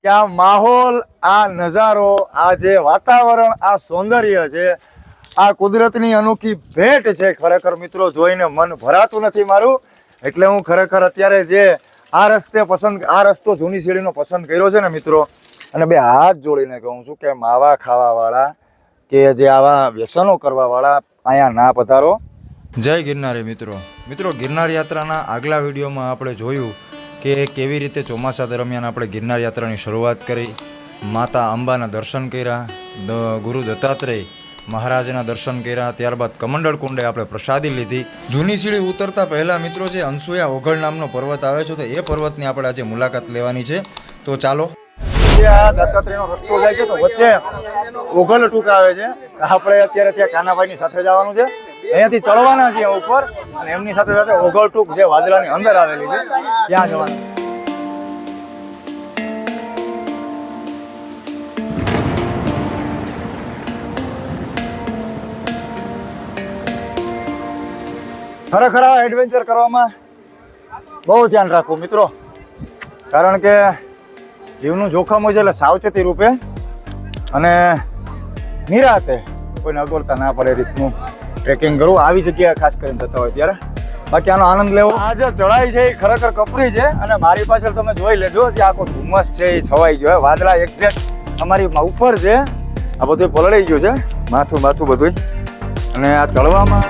કે આ માહોલ, આ નજારો, આ જે વાતાવરણ, આ સૌંદર્ય છે, આ કુદરતની અનોખી ભેટ છે. ખરેખર મિત્રો જોઈને મન ભરાતું નથી મારું. એટલે હું ખરેખર અત્યારે જે આ રસ્તો જૂની સીડીનો પસંદ કર્યો છે ને મિત્રો, અને બે હાથ જોડીને કહું છું કે માવા ખાવાવાળા કે જે આવા વ્યસનો કરવાવાળા અહીંયા ના પધારો. જય ગિરનારી મિત્રો. મિત્રો ગિરનાર યાત્રાના આગલા વિડીયોમાં આપણે જોયું કે કેવી રીતે ચોમાસા દરમિયાન આપણે ગિરનાર યાત્રાની શરૂઆત કરી, માતા અંબાના દર્શન કર્યા, ગુરુ દત્તાત્રેય મહારાજના દર્શન કર્યા, ત્યારબાદ કમંડળ કુંડે આપણે પ્રસાદી લીધી. જૂની સીડી ઉતરતા પહેલાં મિત્રો જે અનસુયા ઓઘડ નામનો પર્વત આવે છે, તો એ પર્વતની આપણે આજે મુલાકાત લેવાની છે. તો ચાલો. આ દત્તાત્રેયનો રસ્તો જાય છે તો વચ્ચે ઓઘડ ટૂંક આવે છે. આપણે અત્યારે ત્યાં કાનાભાઈની સાથે જવાનું છે. અહીંયાથી ચડવાના છીએ ઉપર, અને એમની સાથે સાથે ઓઘડ ટૂંક જે વાદળાની અંદર આવેલી છે ત્યાં જવાનું. ખરેખર આ એડવેન્ચર કરવામાં બહુ ધ્યાન રાખવું મિત્રો, કારણ કે જીવનું જોખમ હોય છે. એટલે સાવચેતી રૂપે અને નિરાતે કોઈને અગવડતા ના પડે રીતનું ટ્રેકિંગ કરવું, આવી જગ્યાએ ખાસ કરીને થતા હોય ત્યારે. બાકી આનો આનંદ લેવો. આ જે ચઢાઈ છે એ ખરેખર કપરી છે, અને મારી પાછળ તમે જોઈ લેજો જે આખો ધુમ્મસ છે એ છવાઈ ગયો. વાદળા એક્ઝેક્ટ અમારી ઉપર છે. આ બધું પલળી ગયું છે, માથું બધું. અને આ ચડવામાં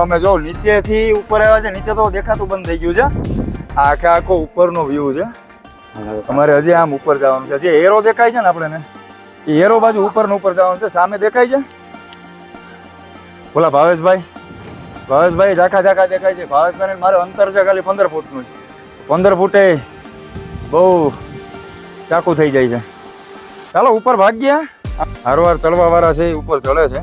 અમે જો નીચેથી ઉપર આવ્યા છે, નીચે તો દેખાતું બંધ થઈ ગયું છે. આ આખો ઉપરનો વ્યૂ છે. અમારે હજી આમ ઉપર જવાનું છે. જે એરો દેખાય છે ને આપણે, એ એરો બાજુ ઉપર જવાનું છે. સામે દેખાય છે બોલા ભાવેશભાઈ ઝાખા દેખાય છે. ભાવેશભાઈ મારે અંતર છે ખાલી 15 ફૂટનું. 15 ફૂટે બહુ ચાકુ થઈ જાય છે. ચાલો ઉપર ભાગ્યા. હારવાર ચડવા વાળા છે એ ઉપર ચડે છે.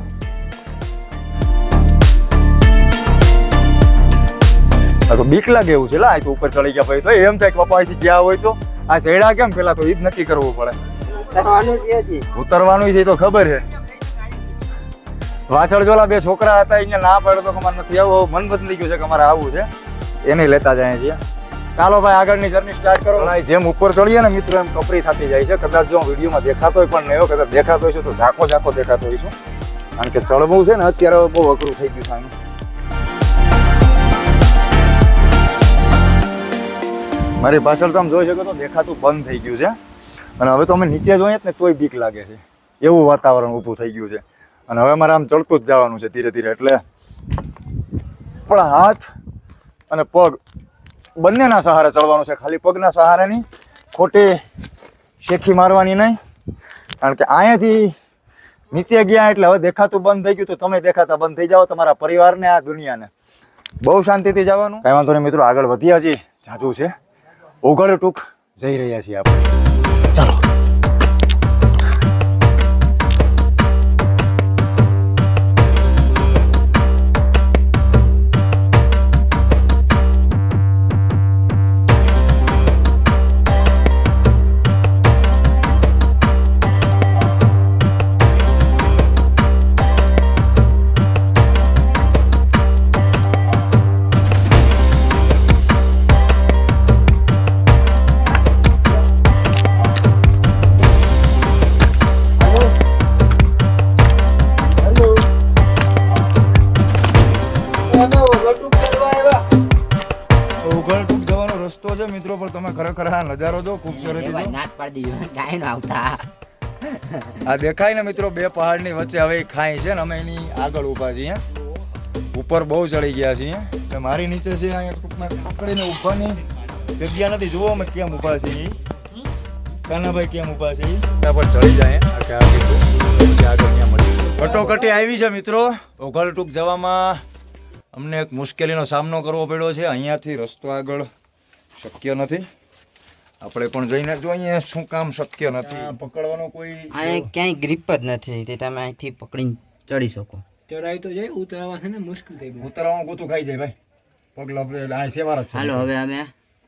તો બીક લાગે એવું છે. આ તો ઉપર ચડી ગયા ભાઈ, તો એમ થાય કે પપ્પા અહીંથી ગયા હોય તો આ ચડ્યા કેમ, પેલા તો એ જ નક્કી કરવું પડે. ઉતરવાનું છે તો ખબર છે. વાછળ જોલા બે છોકરા હતા, અહીંયા ના પડે તો અમારે નથી આવું. મન બદલી ગયું છે કે અમારે આવવું છે, એને લેતા જાય છીએ. ચાલો ભાઈ આગળની જર્ની સ્ટાર્ટ કરો. જેમ ઉપર ચડીએ ને મિત્રો એમ કપરી થતી જાય છે. કદાચ જો વિડીયોમાં દેખાતો હોય પણ નહીં હોય, કદાચ દેખાતો હોય છે તો ઝાકો દેખાતો હોય છે. કારણ કે ચડવું છે ને અત્યારે બહુ અઘરું થઈ ગયું છે આનું. મારી પાછળ તો આમ જોઈ શકો તો દેખાતું બંધ થઈ ગયું છે. અને હવે તો અમે નીચે જોઈએ ને તોય બીક લાગે છે, એવું વાતાવરણ ઊભું થઈ ગયું છે. અને હવે મારે આમ ચડતું જ જવાનું છે ધીરે ધીરે. એટલે આપણા હાથ અને પગ બંનેના સહારે ચડવાનું છે, ખાલી પગના સહારે નહીં. ખોટી શેખી મારવાની નહીં, કારણ કે અહીંયાથી નીચે ગયા એટલે હવે દેખાતું બંધ થઈ ગયું તો તમે દેખાતા બંધ થઈ જાઓ, તમારા પરિવારને, આ દુનિયાને. બહુ શાંતિથી જવાનું. કઈ વાંધો નહીં મિત્રો, આગળ વધ્યા છીએ. જાજુ છે. ઓઘડ ટૂંક જઈ રહ્યા છીએ આપણે. ચાલો. રસ્તો છે મિત્રો, પણ તમે ખરેખર આ નજારો જો ખૂબસૂરત. આ દેખાય ને મિત્રો બે પહાડની વચ્ચે હવે ખાઈ છે ને અમે એની આગળ ઉભા છીએ. ઉપર બહુ ચડી ગયા છીએ. મારી નીચે છે અહીંયા ટૂંકમાં પકડીને ઉભાની જગ્યા નથી. જુઓ અમે કેમ ઉભા છીએ, કાનાભાઈ કેમ ઉભા છે. ત્યાં પર ચડી જાય આગળ ત્યાં મળી. કટોકટી આવી છે મિત્રો. ઓઘડ ટૂંક જવામાં અમને એક મુશ્કેલીનો સામનો કરવો પડ્યો છે. અહીંયાથી રસ્તો આગળ શક્ય નથી. આપણે પણ જઈને જોઈએ શું કામ શક્ય નથી. પકડવાનો કોઈ ક્યાંય ગ્રીપ જ નથી, તે તમે અહીંથી પકડીને ચડી શકો. ચડાઈ તો જાય, ઉતરવા છે ને મુશ્કેલ થઈ ગયું. ઉતરવામાં ગોતું ખાઈ જાય ભાઈ. પગલા આપણે આ સેવાર જ. હાલો હવે અમે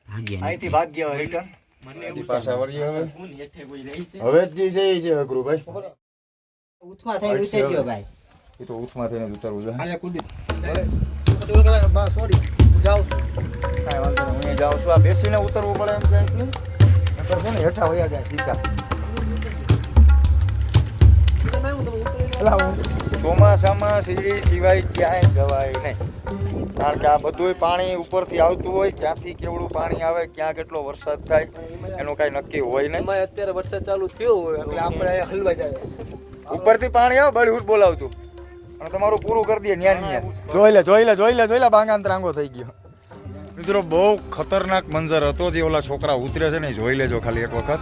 ભાગ્યા. અહીંથી ભાગ્યા રિટર્ન પાછા વળીએ. હવે જ જે છે એ છે અઘરું ભાઈ. ઉથમાં થઈને ઉતરી ગયો ભાઈ. એ તો ઉથમાં થઈને જ ઉતરવું છે. આયા કુલદીપ તો કરે બા સોરી હું જાઉં કાંઈ વાંધો નહીં, હું જાઉં છું. આ બેસીને ઉતરવું પડે એમ છે અહીંથી. નકર છે ને હેઠા વયા જાય સીધા. ચોમાસામાં સીડી સિવાય ક્યાંય જવાય નહીં, કારણ કે આ બધુંય પાણી ઉપરથી આવતું હોય, ક્યાંથી કેવડું પાણી આવે, ક્યાં કેટલો વરસાદ થાય એનું કાંઈ નક્કી હોય નહીં. એમાં અત્યારે વરસાદ ચાલુ થયો હોય એટલે આપણે અહીંયા હલવા જાય ઉપરથી પાણી આવે બળીહૂટ બોલાવતું અને તમારું પૂરું કરી દે ન્યા ન્યા. જોઈ લે બાંગાન ત્રાંગો થઈ ગયો. મિત્રો બહુ ખતરનાક મંજર હતો જે ઓલા છોકરા ઉતરે છે ને, જોઈ લેજો ખાલી એક વખત.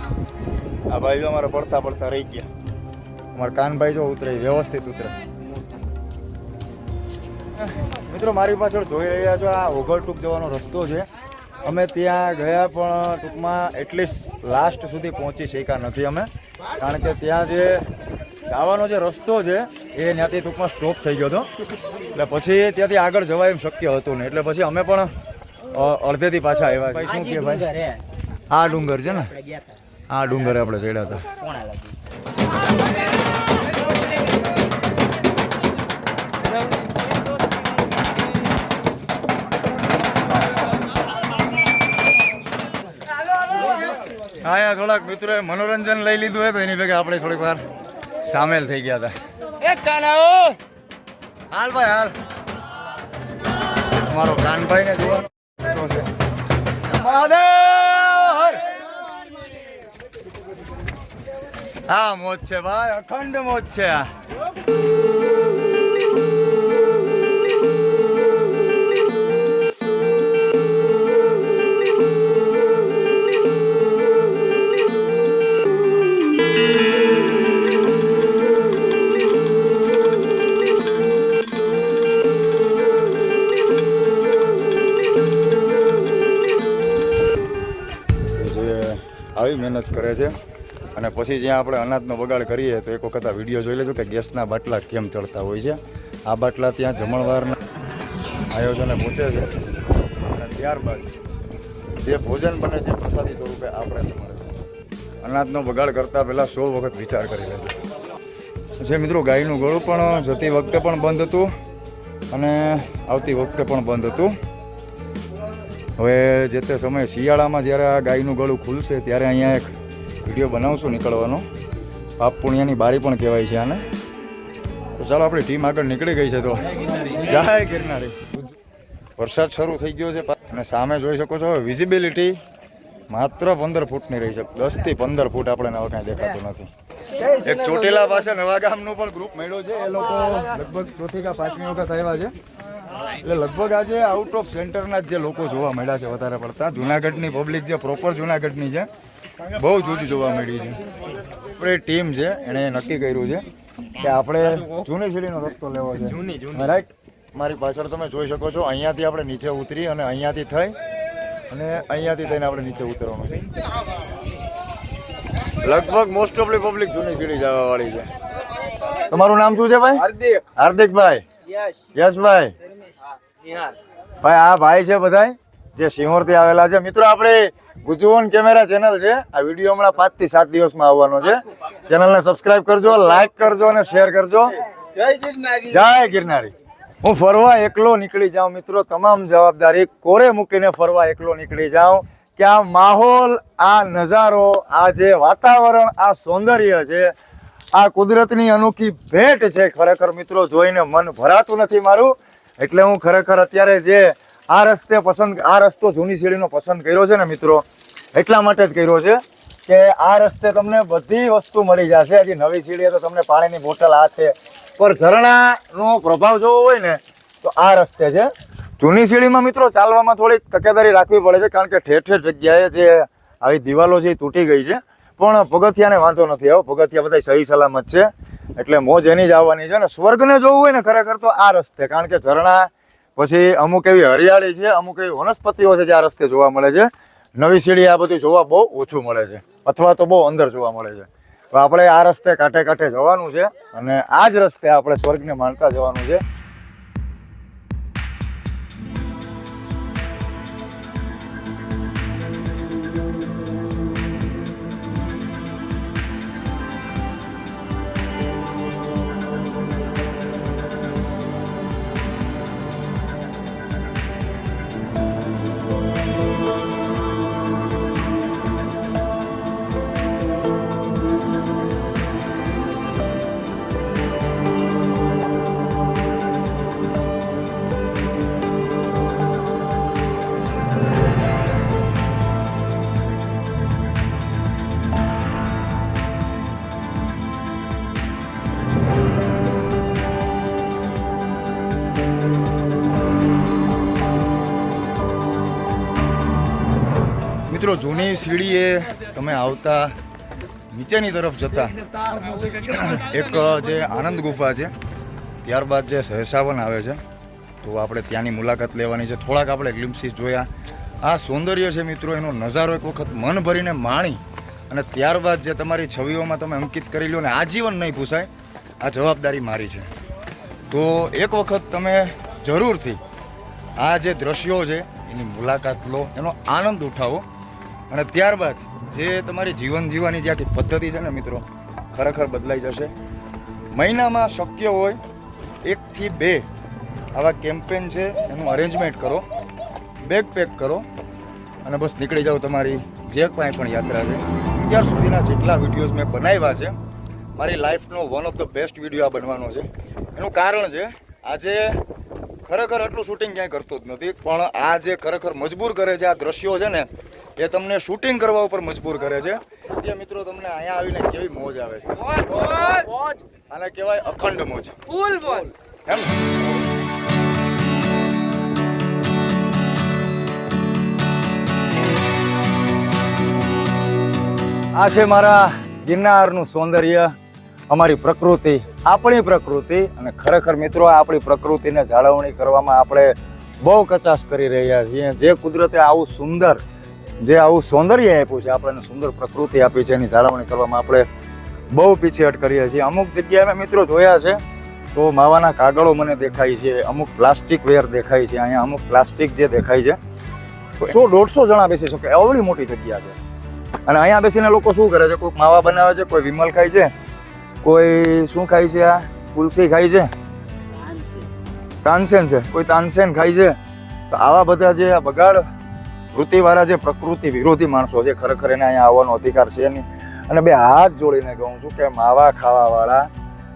આ ભાઈ જો અમારે પડતા રહી ગયા. અમારા કાનભાઈ જો ઉતરે વ્યવસ્થિત ઉતરે. મિત્રો મારી પાછળ જોઈ રહ્યા છો આ ઓગળટૂંક જવાનો રસ્તો છે. અમે ત્યાં ગયા પણ ટૂંકમાં એટલીસ્ટ લાસ્ટ સુધી પહોંચી શક્યા નથી અમે, કારણ કે ત્યાં જે જવાનો જે રસ્તો છે એ ત્યાંથી ટૂંકમાં સ્ટોપ થઈ ગયો હતો. એટલે પછી ત્યાંથી આગળ જવાય એમ શક્ય હતું નહીં, એટલે પછી અમે પણ અડધેથી પાછા આવ્યા. ભાઈ શું કહે ભાઈ? આ ડુંગર છે ને, આપણે ગયા હતા આ ડુંગરે આપણે ચડ્યા હતા. કોણા લાગી. હા, થોડાક મિત્રોએ મનોરંજન લઈ લીધું હોય તો એની ભેગા આપણે થોડીક વાર સામેલ થઈ ગયા હતા. એક કાનાઓ હાલ ભાઈ હાલ. તમારો કાનભાઈ ને જોવાનો છે. મહાદેવ! હા મોજ છે ભાઈ, અખંડ મોજ છે આ. આવી મહેનત કરે છે અને પછી જ્યાં આપણે અનાજનો બગાડ કરીએ તો એક વખત આ વિડીયો જોઈ લેજો કે ગેસના બાટલા કેમ ચડતા હોય છે. આ બાટલા ત્યાં જમણવારના આયોજને પહોંચે છે અને ત્યારબાદ જે ભોજન બને છે પ્રસાદી સ્વરૂપે આપણે મળે છે. અનાજનો બગાડ કરતાં પહેલાં 100 વખત વિચાર કરી લેજો. જે મિત્રો ગાયનું ગળું પણ જતી વખતે પણ બંધ હતું અને આવતી વખતે પણ બંધ હતું. હવે જે તે સમયે શિયાળામાં જ્યારે આ ગાયનું ગળું ખુલશે ત્યારે અહીંયા એક વિડીયો બનાવશું નીકળવાનો. પાપ પુણ્યની બારી પણ કહેવાય છે આને. તો ચાલો આપણી ટીમ આગળ નીકળી ગઈ છે. તો જય ગિરનારી. વરસાદ શરૂ થઈ ગયો છે અને સામે જોઈ શકો છો વિઝિબિલિટી માત્ર 15 ફૂટની રહી છે. 10 થી 15 ફૂટ આપણે હવે કાંઈ દેખાતું નથી. એક ચોટીલા પાસે નવા ગામનું પણ ગ્રુપ મળ્યો છે. એ લોકો લગભગ ચોથી કે પાંચમી વખત આવ્યા છે. એટલે લગભગ આજે આઉટ ઓફ સેન્ટરના જે લોકો જોવા મળ્યા છે વધારે પડતા. જુનાગઢની પબ્લિક જે પ્રોપર જુનાગઢની છે બહુ જૂજ જોવા મળી છે. આપણી ટીમ છે એણે નક્કી કર્યું છે કે આપણે જૂની સીડીનો રસ્તો લેવો છે. રાઈટ, મારી પાછળ તમે જોઈ શકો છો. અહીંયાથી આપણે નીચે ઉતરી અને અહીંયાથી થઈ અને અહીંયાથી થઈને આપણે નીચે ઉતરવાનું છે. લગભગ મોસ્ટ ઓફલી પબ્લિક જૂની સીડી જવા વાળી છે. તમારું નામ શું છે ભાઈ? હાર્દિકભાઈ. યશભાઈ. ભાઈ આ ભાઈ છે બધા જે સિંહોરથી આવેલા છે. મિત્રો આપણે ગુજવન કેમેરા ચેનલ છે. આ વિડીયો હમણાં 5 થી 7 દિવસમાં આવવાનો છે. ચેનલને સબસ્ક્રાઇબ કરજો, લાઈક કરજો અને શેર કરજો. જય ગિરનારી. હું ફરવા એકલો નીકળી જાઉં મિત્રો, તમામ જવાબદારી કોરે મૂકીને ફરવા એકલો નીકળી જાઉં કે આ માહોલ, આ નજારો, આ જે વાતાવરણ, આ સૌંદર્ય છે, આ કુદરતની અનોખી ભેટ છે. ખરેખર મિત્રો જોઈને મન ભરાતું નથી મારું. એટલે હું ખરેખર અત્યારે જે આ રસ્તો જૂની સીડીનો પસંદ કર્યો છે ને મિત્રો, એટલા માટે જ કર્યો છે કે આ રસ્તે તમને બધી વસ્તુ મળી જશે. હજી નવી સીડીએ તો તમને પાણીની બોટલ હાથે, પર ઝરણાનો પ્રભાવ જોવો હોય ને તો આ રસ્તે છે. જૂની સીડીમાં મિત્રો ચાલવામાં થોડીક તકેદારી રાખવી પડે છે, કારણ કે ઠેર ઠેર જગ્યાએ જે આવી દિવાલો છે એ તૂટી ગઈ છે. પણ પગથિયાને વાંધો નથી આવ્યો. પગથિયા બધા સહી સલામત છે. એટલે મોજ એની જ આવવાની છે. ને સ્વર્ગને જોવું હોય ને ખરેખર તો આ રસ્તે, કારણ કે ઝરણા પછી અમુક એવી હરિયાળી છે, અમુક એવી વનસ્પતિઓ છે જે આ રસ્તે જોવા મળે છે. નવી સીડી આ બધું જોવા બહુ ઓછું મળે છે, અથવા તો બહુ અંદર જોવા મળે છે. તો આપણે આ રસ્તે કાંઠે કાંઠે જવાનું છે અને આ જ રસ્તે આપણે સ્વર્ગને માણતા જવાનું છે. મિત્રો જૂની સીડીએ તમે આવતા નીચેની તરફ જતા એક જે આનંદ ગુફા છે, ત્યારબાદ જે સહેસાવન આવે છે, તો આપણે ત્યાંની મુલાકાત લેવાની છે. થોડાક આપણે ગ્લિમ્પસીસ જોયા. આ સૌંદર્ય છે મિત્રો, એનો નજારો એક વખત મન ભરીને માણી અને ત્યારબાદ જે તમારી છબીઓમાં તમે અંકિત કરી લો ને આજીવન નહીં પૂછાય, આ જવાબદારી મારી છે. તો એક વખત તમે જરૂરથી આ જે દ્રશ્યો છે એની મુલાકાત લો, એનો આનંદ ઉઠાવો અને ત્યારબાદ જે તમારી જીવન જીવવાની જે આખી પદ્ધતિ છે ને મિત્રો, ખરેખર બદલાઈ જશે. મહિનામાં શક્ય હોય 1 થી 2 આવા કેમ્પેન છે એનું અરેન્જમેન્ટ કરો, બેગ પેક કરો અને બસ નીકળી જાઓ તમારી જે કાંઈ પણ યાત્રા છે. અત્યાર સુધીના જેટલા વિડીયોઝ મેં બનાવ્યા છે, મારી લાઈફનો one of the best video આ બનવાનો છે. એનું કારણ છે આજે ખરેખર આટલું શૂટિંગ ક્યાંય કરતો જ નથી, પણ આ જે ખરેખર મજબૂર કરે છે, આ દ્રશ્યો છે ને એ તમને શૂટિંગ કરવા ઉપર મજબૂર કરે છે. એ મિત્રો તમને અહીંયા આવીને કેવી મોજ આવે છે, આને કહેવાય અખંડ મોજ, ફૂલ મોજ એમ. આ છે મારા ગિરનારનું સૌંદર્ય, અમારી પ્રકૃતિ, આપણી પ્રકૃતિ. અને ખરેખર મિત્રો આપણી પ્રકૃતિને જાળવણી કરવામાં આપણે બહુ કચાશ કરી રહ્યા છીએ. જે કુદરતે આવું સુંદર, જે આવું સૌંદર્ય આપ્યું છે, આપણને સુંદર પ્રકૃતિ આપી છે, એની જાળવણી કરવામાં આપણે બહુ પીછેહટ કરીએ છીએ. અમુક જગ્યાએ મેં મિત્રો જોયા છે તો માવાના કાગળો મને દેખાય છે, અમુક પ્લાસ્ટિક વેર દેખાય છે, અહીંયા અમુક પ્લાસ્ટિક જે દેખાય છે, 100-150 જણા બેસી શકે એવડી મોટી જગ્યા છે. અને અહીંયા બેસીને લોકો શું કરે છે, કોઈ માવા બનાવે છે, કોઈ વિમલ ખાય છે, કોઈ શું ખાય છે, આ તુલસી ખાય છે, તાનસેન છે, કોઈ તાનસેન ખાય છે. તો આવા બધા જે આ બગાડ વૃત્તિવાળા જે પ્રકૃતિ વિરોધી માણસો છે, ખરેખર એને અહીંયા આવવાનો અધિકાર છે નહીં. અને બે હાથ જોડીને કહું છું કે માવા ખાવાવાળા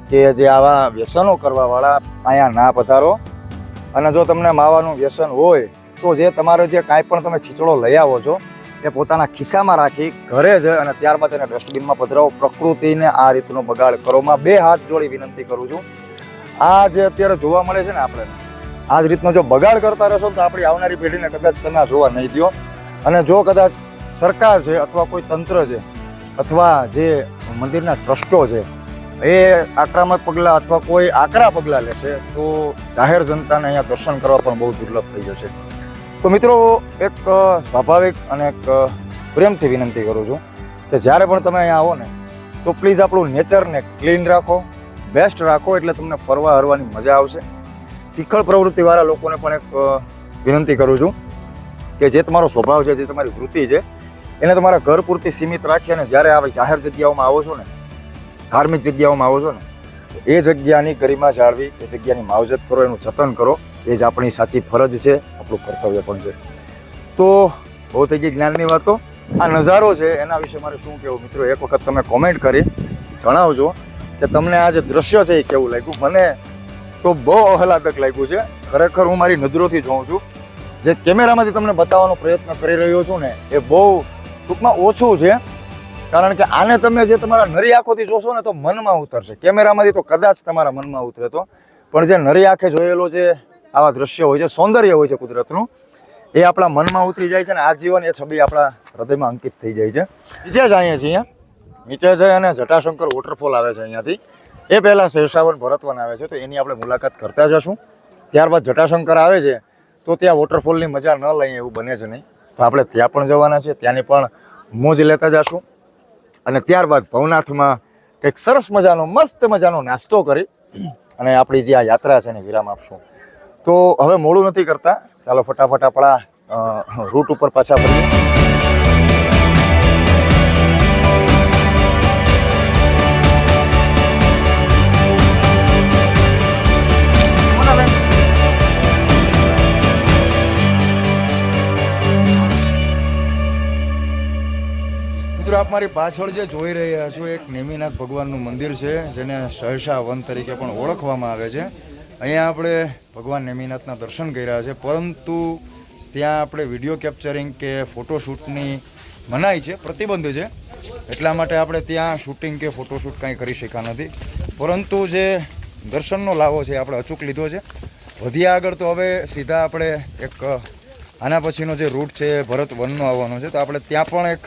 કે જે આવા વ્યસનો કરવાવાળા અહીંયા ના પધારો. અને જો તમને માવાનું વ્યસન હોય તો જે તમારો જે કાંઈ પણ તમે ખીચડો લઈ આવો છો એ પોતાના ખિસ્સામાં રાખી ઘરે જ અને ત્યારબાદ એને ડસ્ટબિનમાં પધરાવો. પ્રકૃતિને આ રીતનો બગાડ કરોમાં 2 હાથ જોડી વિનંતી કરું છું. આ જે અત્યારે જોવા મળે છે ને, આપણે આ જ રીતનો જો બગાડ કરતા રહેશો તો આપણી આવનારી પેઢીને કદાચ તમે જોવા નહીં દો. અને જો કદાચ સરકાર છે અથવા કોઈ તંત્ર છે અથવા જે મંદિરના ટ્રસ્ટો છે એ આક્રમક પગલાં અથવા કોઈ આકરા પગલાં લેશે તો જાહેર જનતાને અહીંયા દર્શન કરવા પણ બહુ દુર્લભ થઈ જશે. તો મિત્રો એક સ્વાભાવિક અને એક પ્રેમથી વિનંતી કરું છું કે જ્યારે પણ તમે અહીંયા આવો ને તો પ્લીઝ આપણું નેચરને ક્લીન રાખો, બેસ્ટ રાખો, એટલે તમને ફરવા હરવાની મજા આવશે. તીખળ પ્રવૃત્તિવાળા લોકોને પણ એક વિનંતી કરું છું કે જે તમારો સ્વભાવ છે, જે તમારી વૃત્તિ છે, એને તમારા ઘર પૂરતી સીમિત રાખી અને જ્યારે આવી જાહેર જગ્યાઓમાં આવો છો ને, ધાર્મિક જગ્યાઓમાં આવો છો ને, એ જગ્યાની ગરિમા જાળવી, એ જગ્યાની માવજત કરો, એનું જતન કરો. એ જ આપણી સાચી ફરજ છે, આપણું કર્તવ્ય પણ છે. તો બહુ થઈ ગઈ જ્ઞાનની વાતો. આ નજારો છે એના વિશે મારે શું કહેવું મિત્રો, એક વખત તમે કોમેન્ટ કરી જણાવજો કે તમને આ જે દ્રશ્ય છે એ કેવું લાગ્યું. મને તો બહુ આહલાદક લાગ્યું છે. ખરેખર હું મારી નજરોથી જોઉં છું, જે કેમેરામાંથી તમને બતાવવાનો પ્રયત્ન કરી રહ્યો છું ને એ બહુ ટૂંકમાં ઓછું છે. કારણ કે આને તમે જે તમારા નરી આંખોથી જોશો ને તો મનમાં ઉતરશે, કેમેરામાંથી તો કદાચ તમારા મનમાં ઉતરે તો, પણ જે નરી આંખે જોયેલો જે આવા દ્રશ્ય હોય છે, સૌંદર્ય હોય છે કુદરતનું, એ આપણા મનમાં ઉતરી જાય છે ને આજીવન એ છબી આપણા હૃદયમાં અંકિત થઈ જાય છે. નીચે જ અહીંયા છીએ, નીચે છે અને જટાશંકર વોટરફોલ આવે છે અહીંયાથી. એ પહેલાં શેષાવન ભરતવન આવે છે તો એની આપણે મુલાકાત કરતા જશું. ત્યારબાદ જટાશંકર આવે છે તો ત્યાં વોટરફોલની મજા ન લઈએ એવું બને છે નહીં, તો આપણે ત્યાં પણ જવાના છે, ત્યાંની પણ મોજ લેતા જશું. અને ત્યારબાદ ભવનાથમાં કંઈક સરસ મજાનો મસ્ત મજાનો નાસ્તો કરી અને આપણી જે આ યાત્રા છે એને વિરામ આપશું. તો હવે મોડું નથી કરતા, ચાલો ફટાફટ આપણા રૂટ ઉપર પાછા ફરીએ. મિત્રો આપ મારી પાછળ જે જોઈ રહ્યા છો એક નેમિનાથ ભગવાનનું મંદિર છે, જેને સહસા વન તરીકે પણ ઓળખવામાં આવે છે. અહીંયા આપણે ભગવાન નેમિનાથના દર્શન કર્યા છે, પરંતુ ત્યાં આપણે વિડીયો કેપ્ચરિંગ કે ફોટોશૂટની મનાઈ છે, પ્રતિબંધ છે, એટલા માટે આપણે ત્યાં શૂટિંગ કે ફોટોશૂટ કાંઈ કરી શક્યા નથી. પરંતુ જે દર્શનનો લાવો છે આપણે અચૂક લીધો છે. વધ્યા આગળ તો હવે સીધા આપણે એક આના પછીનો જે રૂટ છે એ ભરત વનનો આવવાનો છે, તો આપણે ત્યાં પણ એક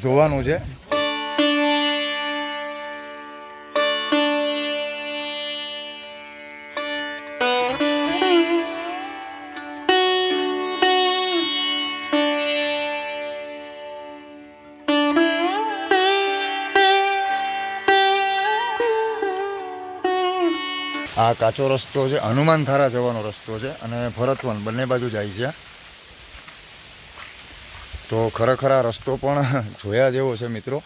જોવાનું છે. આ કાચો રસ્તો છે, હનુમાન ધારા જવાનો રસ્તો છે અને ભરતવન બંને બાજુ જાય છે. તો ખરેખર આ રસ્તો પણ જોયા જેવો છે મિત્રો.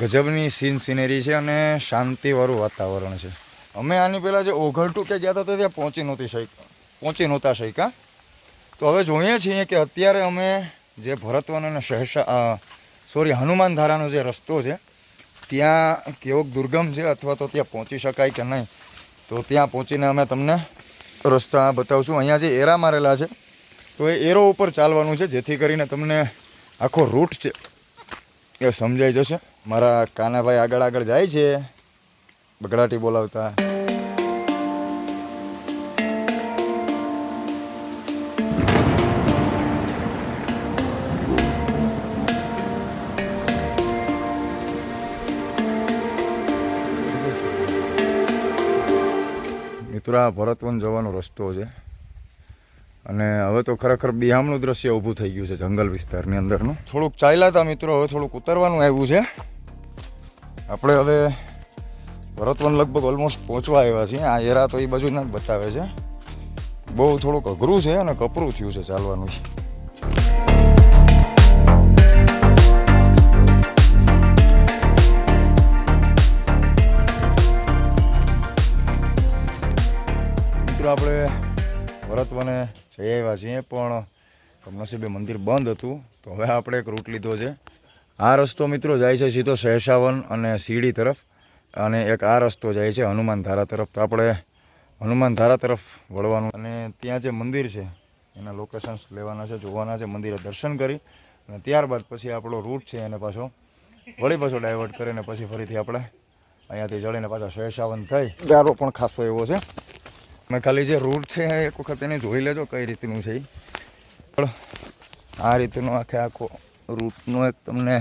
ગજબની સિનેરી છે અને શાંતિવાળું વાતાવરણ છે. અમે આની પહેલાં જે ઓઘલટું કે ગયા હતા તો ત્યાં પહોંચી નહોતા શક્યા. તો હવે જોઈએ છીએ કે અત્યારે અમે જે ભરતવન અને હનુમાન ધારાનો જે રસ્તો છે ત્યાં કેવોક દુર્ગમ છે અથવા તો ત્યાં પહોંચી શકાય કે નહીં. તો ત્યાં પહોંચીને અમે તમને રસ્તા બતાવશું. અહીંયા જે એરા મારેલા છે તો એ એરો ઉપર ચાલવાનું છે, જેથી કરીને તમને આખો રૂટ છે એ સમજાઈ જશે. મારા કાનાભાઈ આગળ જાય છે બગડાટી બોલાવતા. મિત્રો આ ભરતવન જવાનો રસ્તો છે અને હવે તો ખરેખર બિહામણું દ્રશ્ય ઊભું થઈ ગયું છે જંગલ વિસ્તારની અંદરનું. થોડુંક ચાલ્યા હતા મિત્રો, હવે થોડુંક ઉતરવાનું આવ્યું છે. આપણે હવે ભરતવન લગભગ ઓલમોસ્ટ પહોંચવા આવ્યા છીએ. આ એરા તો એ બાજુના જ બતાવે છે. બહુ થોડુંક અઘરું છે અને કપરું થયું છે ચાલવાનું. મિત્રો આપણે ભરતવને જઈ આવ્યા છીએ પણ કમનસીબે મંદિર બંધ હતું, તો હવે આપણે એક રૂટ લીધો છે. આ રસ્તો મિત્રો જાય છે સીધો શેષાવન અને સીડી તરફ, અને એક આ રસ્તો જાય છે હનુમાન ધારા તરફ. તો આપણે હનુમાન ધારા તરફ વળવાનું અને ત્યાં જે મંદિર છે એના લોકેશન્સ લેવાના છે, જોવાના છે, મંદિરે દર્શન કરી અને ત્યારબાદ પછી આપણો રૂટ છે એને પાછો ડાયવર્ટ કરીને પછી ફરીથી આપણે અહીંયાથી જડીને પાછા શેષાવન થઈ. ગારો પણ ખાસો એવો છે. મેં ખાલી જે રૂટ છે એક વખત એને જોઈ લેજો કઈ રીતનું છે. આ રીતનો આખો રૂટનો એક તમને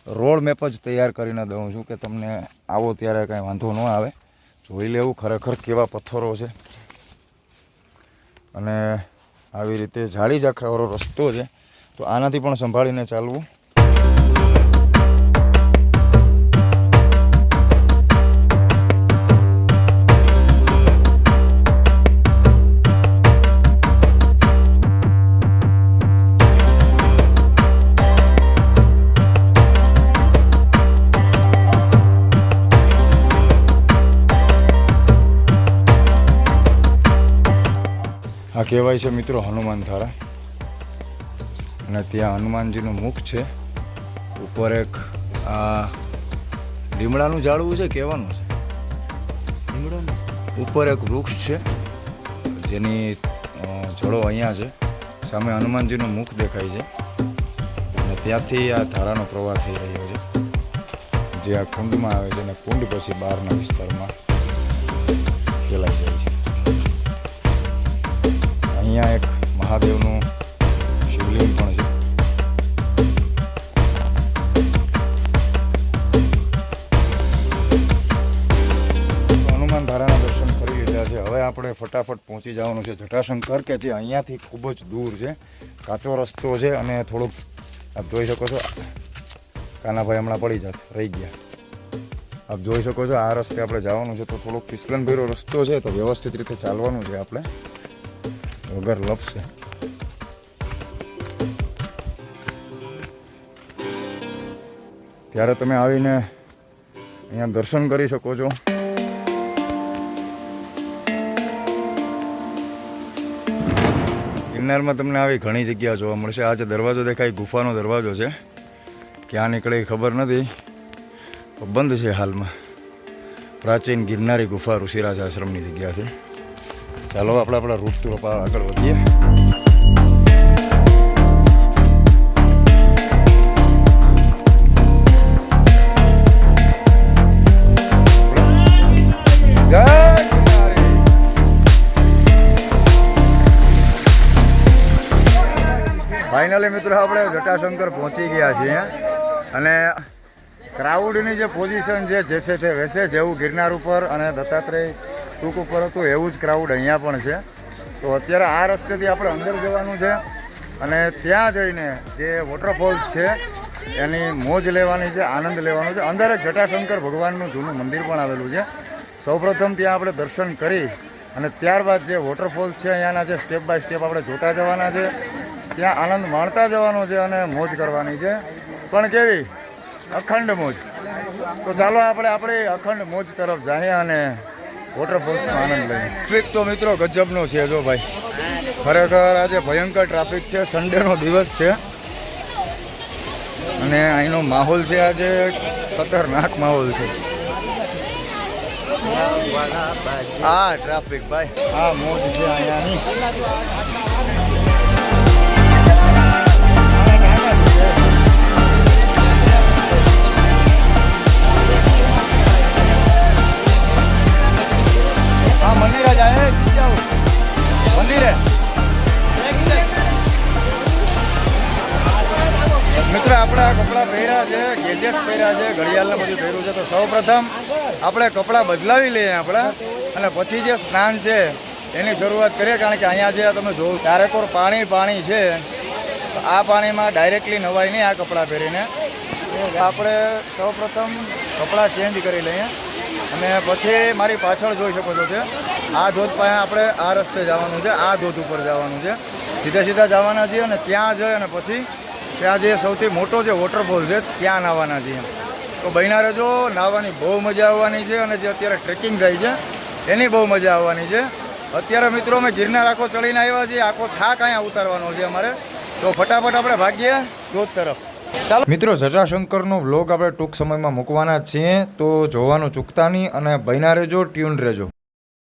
રોડ મેપ જ તૈયાર કરીને દઉં છું કે તમને આવો ત્યારે કાંઈ વાંધો ન આવે. જોઈ લેવું ખરેખર કેવા પથ્થરો છે અને આવી રીતે ઝાડી ઝાખરાવાળો રસ્તો છે, તો આનાથી પણ સંભાળીને ચાલવું. આ કહેવાય છે મિત્રો હનુમાન ધારા અને ત્યાં હનુમાનજીનું મુખ છે. ઉપર એક આ લીમડાનું ઝાડવું છે કહેવાનું છે. લીમડાનું ઉપર એક વૃક્ષ છે જેની જડો અહીંયા છે. સામે હનુમાનજીનું મુખ દેખાય છે અને ત્યાંથી આ ધારાનો પ્રવાહ થઈ રહ્યો છે જે આ કુંડમાં આવે છે અને કુંડ પછી બહારના વિસ્તારમાં ફેલાઈ જાય છે. અહીંયા એક મહાદેવનું શિવલિંગ પણ છે. હનુમાન ધારાના દર્શન કરી લીધા છે. હવે આપણે ફટાફટ પહોંચી જવાનું છે જટાશંકર, કે જે અહીંયાથી ખૂબ જ દૂર છે. કાચો રસ્તો છે અને થોડુંક આપ જોઈ શકો છો કાનાભાઈ હમણાં પડી જાત રહી ગયા. આપ જોઈ શકો છો આ રસ્તે આપણે જવાનું છે, તો થોડોક ફિસલનભર્યો રસ્તો છે, તો વ્યવસ્થિત રીતે ચાલવાનું છે આપણે વગર લપસે. ત્યારે તમે આવીને અહીંયા દર્શન કરી શકો છો. ગિરનારમાં તમને આવી ઘણી જગ્યા જોવા મળશે. આ જે દરવાજો દેખાય ગુફાનો દરવાજો છે, ક્યાં નીકળે એ ખબર નથી, બંધ છે હાલમાં. પ્રાચીન ગિરનારી ગુફા ઋષિરાજ આશ્રમની જગ્યા છે. ચાલો આપણે આપણા રૂટ તરફ આગળ વધીએ. જય ગિરનારી. ફાઇનલી મિત્રો આપણે જટાશંકર પહોંચી ગયા છીએ અને ક્રાઉડની જે પોઝિશન છે જેસે તે વેસે જેવું ગિરનાર ઉપર અને દત્તાત્રેય ટૂંક ઉપર હતું એવું જ ક્રાઉડ અહીંયા પણ છે. તો અત્યારે આ રસ્તેથી આપણે અંદર જવાનું છે અને ત્યાં જઈને જે વોટરફોલ્સ છે એની મોજ લેવાની છે, આનંદ લેવાનો છે. અંદર એક જટાશંકર ભગવાનનું જૂનું મંદિર પણ આવેલું છે. સૌપ્રથમ ત્યાં આપણે દર્શન કરી અને ત્યારબાદ જે વોટરફોલ્સ છે અહીંયાના જે સ્ટેપ બાય સ્ટેપ આપણે જોતા જવાના છે, ત્યાં આનંદ માણતા જવાનો છે અને મોજ કરવાની છે. પણ કેવી અખંડ મોજ. તો ચાલો આપણે આપણી અખંડ મોજ તરફ જઈએ અને વોટરફોલ્સનો આનંદ લઈએ. ટ્રાફિક તો મિત્રો ગજબનો છે જો ભાઈ, ખરેખર આજે ભયંકર ટ્રાફિક છે. સન્ડેનો દિવસ છે અને અહીંનો માહોલ છે આજે ખતરનાક માહોલ છે. આ ટ્રાફિક ભાઈ, આ મોજ છે અહીંયાની. હા મંદિરે જાય મંદિરે. મિત્ર આપણે આ કપડાં પહેર્યા છે, ગેજેટ પહેર્યા છે, ઘડિયાળને બધું પહેર્યું છે. તો સૌપ્રથમ આપણે કપડાં બદલાવી લઈએ આપણે અને પછી જે સ્નાન છે એની શરૂઆત કરીએ. કારણ કે અહીંયા જે તમે જોવો ચારેકોર પાણી છે, તો આ પાણીમાં ડાયરેક્ટલી નવાય નહીં આ કપડાં પહેરીને. આપણે સૌપ્રથમ કપડાં ચેન્જ કરી લઈએ અને પછી મારી પાછળ જોઈ શકો છો કે આ ધોધ પાસે આપણે આ રસ્તે જવાનું છે, આ ધોધ ઉપર જવાનું છે, સીધા જવાના છીએ અને ત્યાં જઈ અને પછી ત્યાં જે સૌથી મોટો જે વોટરફોલ છે ત્યાં નાહવાના છીએ. તો બન્યા રહેજો, નાહવાની બહુ મજા આવવાની છે અને જે અત્યારે ટ્રેકિંગ થાય છે એની બહુ મજા આવવાની છે. અત્યારે મિત્રો અમે ગિરનાર આખો ચડીને આવ્યા છીએ, આખો થાક અહીંયા ઉતારવાનો છે અમારે. તો ફટાફટ આપણે ભાગીએ ધોધ તરફ. ચાલો મિત્રો, જટાશંકરનો વ્લોગ આપણે ટૂંક સમયમાં મૂકવાના જ છીએ, તો જોવાનું ચૂકતા નહીં અને બન્યા રહેજો, ટ્યુન રહેજો.